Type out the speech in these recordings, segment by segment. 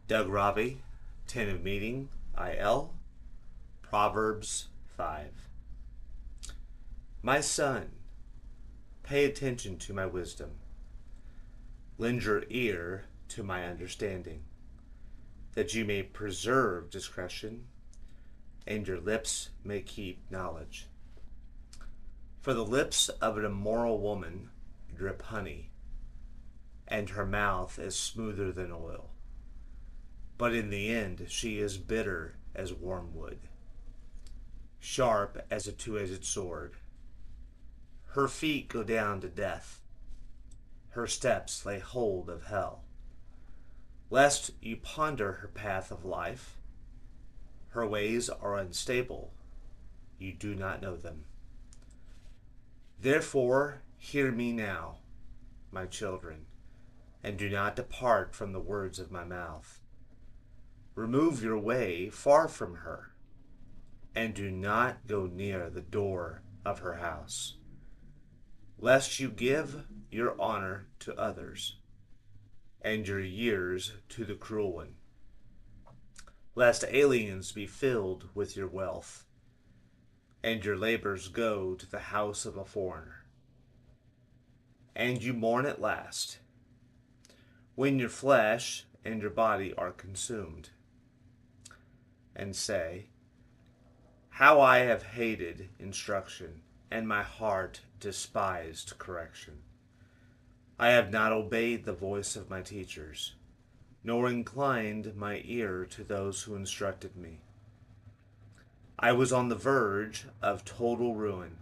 Doug Robbie, TentofMeetingIL, Proverbs 5. My son, pay attention to my wisdom. Lend your ear to my understanding, that you may preserve discretion, and your lips may keep knowledge. For the lips of an immoral woman drip honey, and her mouth is smoother than oil. But in the end she is bitter as wormwood, sharp as a two-edged sword. Her feet go down to death. Her steps lay hold of hell. Lest you ponder her path of life, her ways are unstable. You do not know them. Therefore, hear me now, my children, and do not depart from the words of my mouth. Remove your way far from her, and do not go near the door of her house, lest you give your honor to others, and your years to the cruel one, lest aliens be filled with your wealth, and your labors go to the house of a foreigner, and you mourn at last, when your flesh and your body are consumed, and say, how I have hated instruction, and my heart despised correction. I have not obeyed the voice of my teachers, nor inclined my ear to those who instructed me. I was on the verge of total ruin,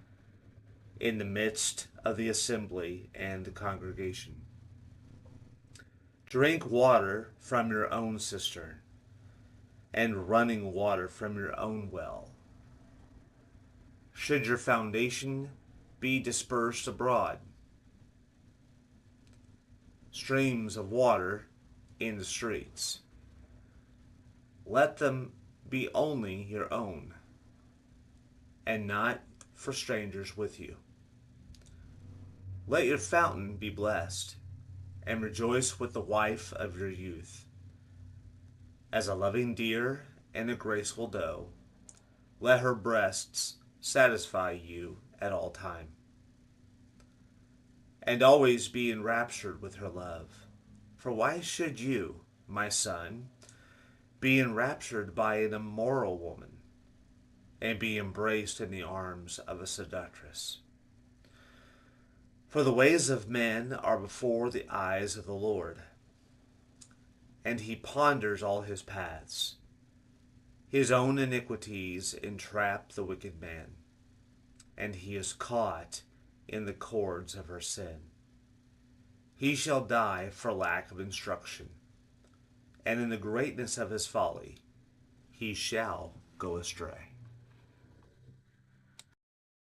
in the midst of the assembly and the congregation. Drink water from your own cistern, and running water from your own well. Should your foundation be dispersed abroad, streams of water in the streets, let them be only your own, and not for strangers with you. Let your fountain be blessed, and rejoice with the wife of your youth. As a loving deer and a graceful doe, let her breasts satisfy you at all time, and always be enraptured with her love. For why should you, my son, be enraptured by an immoral woman, and be embraced in the arms of a seductress? For the ways of men are before the eyes of the Lord, and he ponders all his paths. His own iniquities entrap the wicked man, and he is caught in the cords of her sin. He shall die for lack of instruction, and in the greatness of his folly he shall go astray.